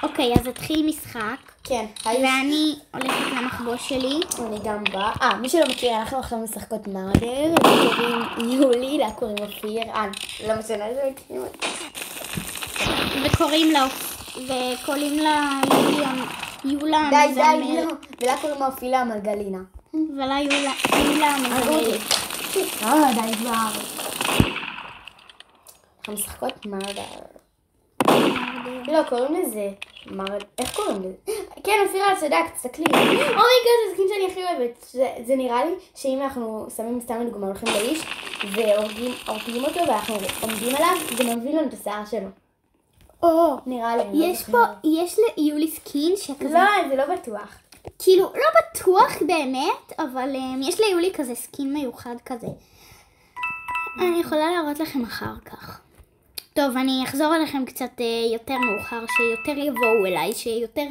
אוקיי, אז התחיל משחק. כן. ואני הולכת למחבוא שלי. אני גם באה. מי שלא מכיר, אנחנו עכשיו משחקות מרדר. וקוראים יולי, לה קוראים אופיר. לא משנה, זה מכירים אותי. וקוראים לה יולה די, לא. ולה קוראים אופילה המרגלינה. ולה יולה המזמרת. די כבר. אנחנו משחקות מרדר. לא, קוראים לזה. איך קוראים לזה? כן, אופירה, צדק, תסתכלי. אומייגאד, זה סקין שאני הכי אוהבת. זה נראה לי שאם אנחנו שמים סתם לדוגמה, הולכים לאיש, והורגים אותו, ואנחנו עומדים עליו, זה מביא לנו את השיער שלו. נראה לי. יש ליולי סקין שכזה... לא, זה לא בטוח. כאילו, לא בטוח באמת, אבל יש ליולי כזה סקין מיוחד כזה. אני יכולה להראות לכם אחר כך. טוב, אני אחזור אליכם קצת יותר מאוחר, שיותר יבואו אליי, שיותר...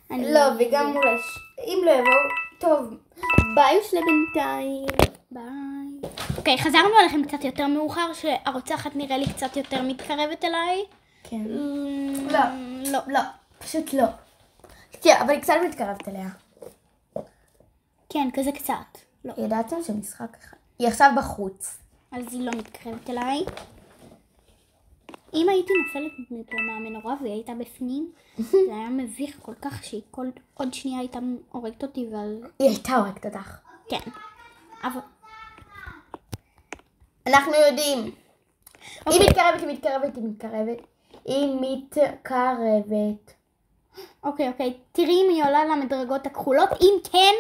לא, וגם אולי, אם לא יבואו, טוב, ביי לבינתיים. ביי. אוקיי, חזרנו אליכם קצת יותר מאוחר, שהרוצחת נראה לי קצת יותר מתקרבת אליי. כן. לא, פשוט לא. כן, אבל היא קצת מתקרבת אליה. כן, כזה קצת. לא. ידעתם שמשחק אחד. היא עכשיו בחוץ. אז היא לא מתקרבת אליי. אם הייתי נופלת מהמנורה והיא הייתה בפנים, זה היה מביך כל כך שהיא עוד שנייה הייתה הורגת אותי היא הייתה הורגת אותך. כן. אבל... אנחנו יודעים. היא מתקרבת. היא מתקרבת. אוקיי. תראי אם היא עולה למדרגות הכחולות. אם כן,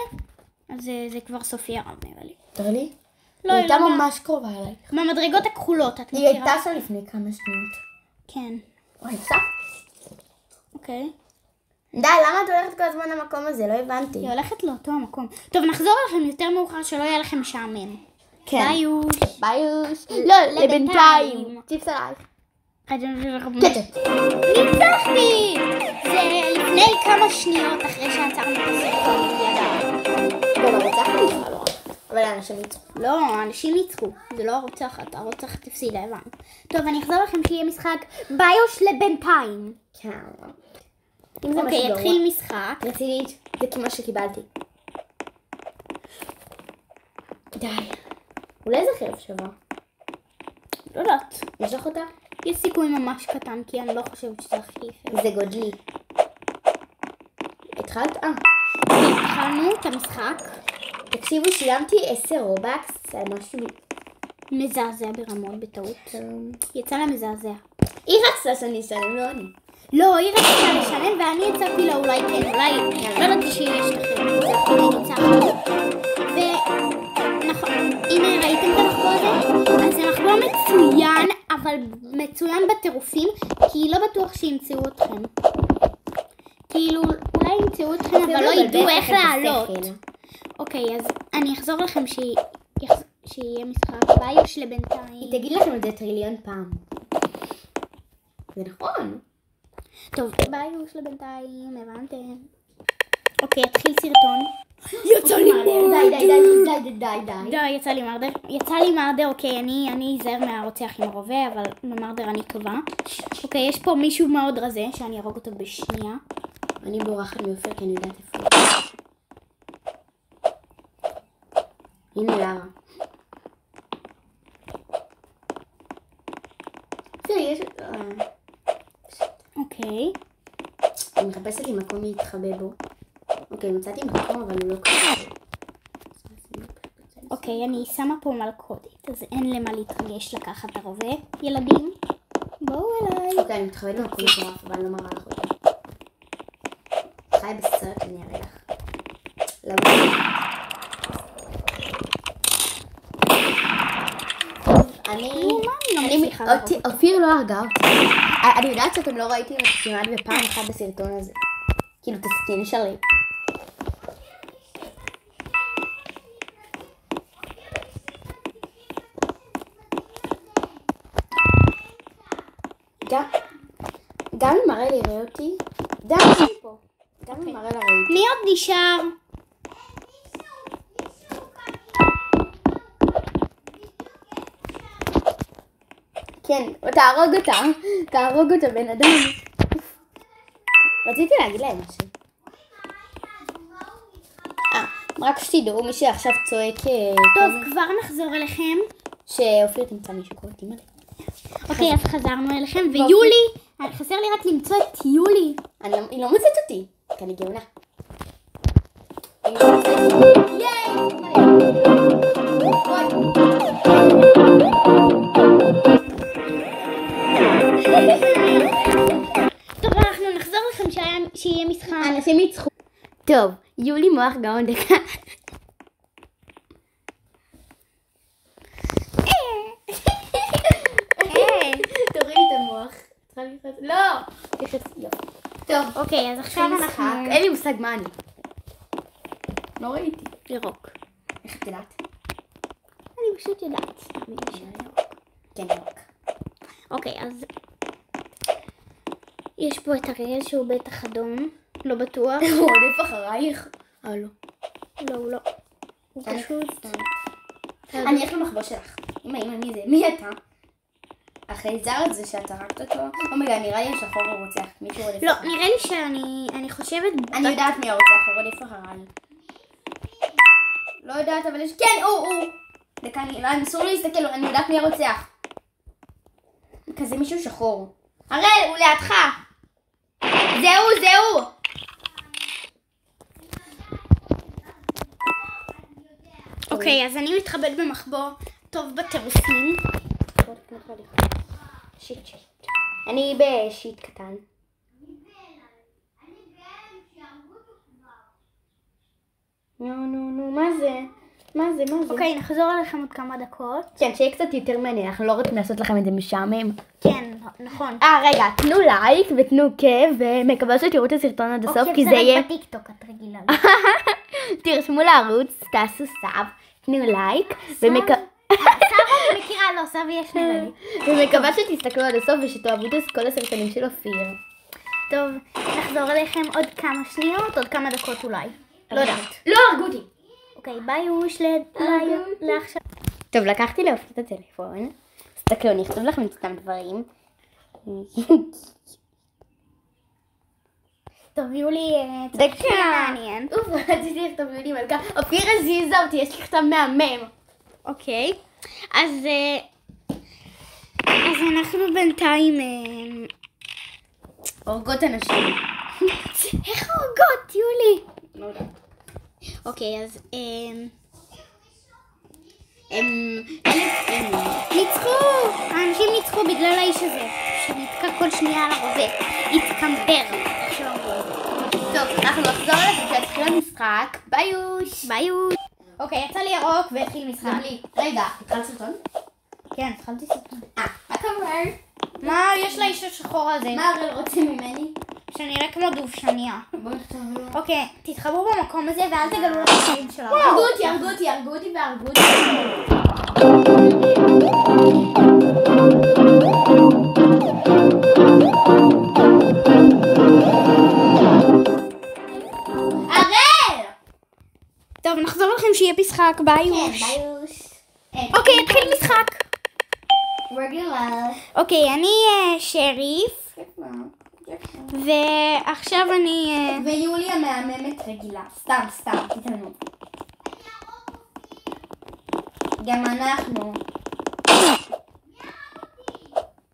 אז זה כבר סופי הרב נראה לי. תראי לי? לא, היא הייתה ממש קרובה אליי. מהמדרגות הכחולות, את מכירה? היא הייתה שם לפני כמה שניות. כן. אוקיי. די, למה את הולכת כל הזמן למקום הזה? לא הבנתי. היא הולכת לאותו המקום. טוב, נחזור לכם יותר מאוחר שלא יהיה לכם משעמם. כן. ביוש. לא, לבינתיים. ציפס עלייך. ניצחתי! זה לפני כמה שניות אחרי שעצרנו את הסרטון גם הרוצחת ניצחה, לא. אבל האנשים ניצחו. לא, האנשים ניצחו. זה לא הרוצחת. הרוצחת הפסידה, הבנת. טוב, אני אחזור לכם שיהיה משחק ביוש לבינתיים. כן. אוקיי, התחיל משחק. רצינית, זה כמו שקיבלתי. די. אולי זה חרב שווה. לא יודעת. יש לך אותה? יש סיכוי ממש קטן, כי אני לא חושבת שזה הכי יפה. זה גודלי. התחלת? התחלנו את המשחק. תקשיבו, שילמתי 10 רובקס על משהו מזעזע ברמות בטעות. יצא לה מזעזע. היא רצתה שאני אשלם, לא אני. לא, היא רצתה לשלם ואני הצעתי לה אולי כן, אולי לא ידעתי שיש לכם. זה הכל ניצחנו. ונכון, הנה ראיתם את המחבוא הזה? אז זה מחבוא מצוין, אבל מצוין בטירופים, כי לא בטוח שימצאו אתכם. כאילו, אולי ימצאו אתכם, אבל לא ידעו איך לעלות. אוקיי, אז אני אחזור לכם שיהיה משחק ביוש לבינתיים. היא תגיד לכם את זה טריליון פעם. זה נכון. טוב, ביוש לבינתיים, הבנתם. אוקיי, התחיל סרטון. יצא לי מרדר. די, יצא לי מרדר, אוקיי, אני אזהר מהרוצח עם הרובה, אבל במרדר אני טובה. אוקיי, יש פה מישהו מאוד רזה, שאני ארוג אותו בשנייה. אני בורחת מאופיר, כי אני יודעת איפה. הנה לארה. יש... אוקיי. אני מחפשת לי מקום להתחבא בו. אוקיי, מצאתי מקום, אבל הוא לא קשה. אוקיי, אני שמה פה מלכודת, אז אין למה להתרגש לקחת הרובה. ילדים, בואו אליי. אוקיי, אני מתחבאת במקום מטורף, אבל אני לא מראה לך אותו. חי בסרט, אני אראה לך. אופיר לא הרגה אותי. אני יודעת שאתם לא ראיתם את כמעט בפעם אחת בסרטון הזה. כאילו את הסקין שלי. גם אם מראה לי ראה אותי, גם אם מראה לה ראה אותי. מי עוד נשאר? כן, תהרוג אותה בן אדם. רציתי להגיד להם משהו. רק שתדעו, מי שעכשיו צועק... טוב, כבר נחזור אליכם. שאופיר תמצא מישהו קוראים מלא. אוקיי, אז חזרנו אליכם, ויולי, חסר לי רק למצוא את יולי. היא לא מוצאת אותי, כי אני גאונה. טוב, אנחנו נחזור לכם שיהיה משחק. אנשים ניצחו. טוב, יולי מוח גאון דקה. תוריד את המוח. לא! טוב, אוקיי, אז עכשיו אנחנו... אין לי מושג מה אני. לא ראיתי. ירוק. איך את יודעת? אני פשוט יודעת. כן, ירוק. אוקיי, אז... יש פה את אריאל שהוא בטח אדום. לא בטוח. הוא עודף אחרייך. לא. לא, הוא לא. הוא פשוט... אני איך למחבוא שלך. אמא, מי זה? מי אתה? החייזר הזה שאת הרגת אותו? אומייגה, נראה לי השחור הוא רוצח. מישהו רודף לא, אחריי. נראה לי שאני חושבת... אני יודעת מי הרוצח, הוא רודף אחריי. לא יודעת, אבל יש... כן, הוא! דקה, לא, אסור להסתכל, אני יודעת מי הרוצח. כזה מישהו שחור. הראל, הוא לידך! זהו! אוקיי, אז אני מתחבאת במחבוא טוב בטירופים. שיט. אני בשיט קטן. נו, מה זה? אוקיי, נחזור אליכם עוד כמה דקות. כן, שיהיה קצת יותר מעניין, אנחנו לא רוצים לעשות לכם את זה משעמם. כן, נכון. רגע, תנו לייק ותנו כיף, ומקווה שתראו את הסרטון עד הסוף, כי זה יהיה... או כיף זה רק בטיקטוק, את רגילה. תרשמו לערוץ, תעשו סאב, תנו לייק, סאב אני מכירה, לא, סאב יש לי. ומקווה שתסתכלו עד הסוף ושתאהבו את כל הסרטונים של אופיר. טוב, נחזור אליכם עוד כמה שניות, עוד כמה דקות אולי. לא יודעת. לא, הרגו אותי. אוקיי, ביי יוש, לעכשיו. טוב, לקחתי לאופיר את הטלפון. תסתכלו, אני אכתוב לכם סתם דברים. טוב, יולי, דקה. מעניין. רציתי לכתוב יולי מלכה. אופיר הזיזה אותי, יש לי כתב מהמם. אוקיי, אז אנחנו בינתיים... הורגות אנשים. איך הורגות, יולי? לא יודעת. אוקיי, אז... ניצחו! האנשים ניצחו בגלל האיש הזה, שנתקע כל שנייה על הרובה. התקמבר. טוב, אנחנו נחזור אליכם שהתחיל המשחק. ביוש! אוקיי, יצא לי ירוק והתחיל משחק. רגע, התחלת סרטון? כן, התחלתי סרטון. מה אתה אומר? מה יש לאיש השחור הזה? מה הראל רוצה ממני? שאני אראה כמו דובשניה. בואו נכתוב לו. אוקיי, תתחברו במקום הזה ואל תגלו לך חיים שלנו. הרגו אותי. הראל! טוב, נחזור לכם שיהיה משחק, ביי יוש. אוקיי, התחיל משחק. רגילה. אוקיי, אני שריף, ועכשיו אני... ויולי המהממת רגילה. סתם, תתנו. גם אנחנו.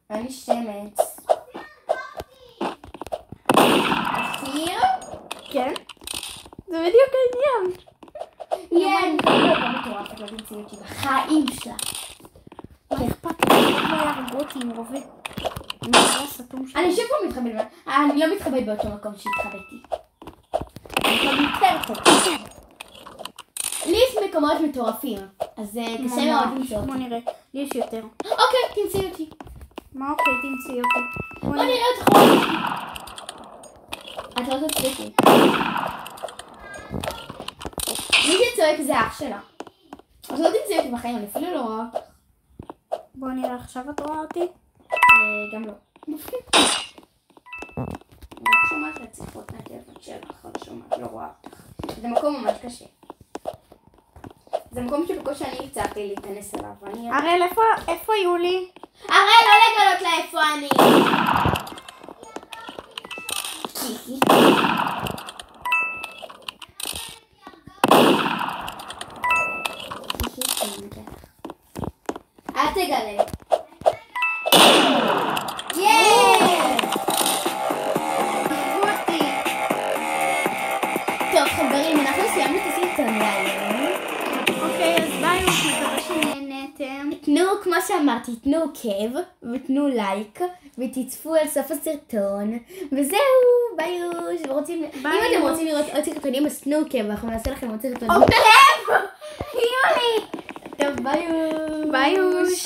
אני שמץ. אופיר? כן? זה בדיוק העניין. אני לא מטורף, את לא תמצאי אותי בחיים שלה. מה אכפת לי? לא יהרגו אותי עם רובה. אני שוב פעם מתחבאת. אני לא מתחבאת באותו מקום שהתחבאתי. אני כבר יותר טוב. לי יש מקומות מטורפים, אז קשה מאוד למצוא אותי. בוא נראה, לי יש יותר. אוקיי, תמצאי אותי. מה אוקיי, תמצאי אותי. בוא נראה אותך עוד. את לא תצאי אותי. מי שצועק זה אח שלה. את לא תמצאי אותי בחיים, אני אפילו לא רואה אותך. בוא נראה, עכשיו את רואה אותי? גם לא. אני לא שומעת רציפות מהטלפון שלך, לא שומעת, לא רואה אותך. זה מקום ממש קשה. זה מקום שבקושי שאני הצעתי להיכנס אליו. הראל, איפה יולי? הראל, לא לגלות לה איפה אני. אל תגלה. טוב חברים, אנחנו סיימנו את הסרטון להיום. אוקיי, אז ביי, מקווה שנהנתם. תנו, כמו שאמרתי, תנו עוקב ותנו לייק ותצפו על סוף הסרטון וזהו, ביוש. אם אתם רוצים לראות עוד סרטונים אז תנו עוקב ואנחנו נעשה לכם עוד סרטונים. עוקב! יולי! טוב, ביוש. ביוש.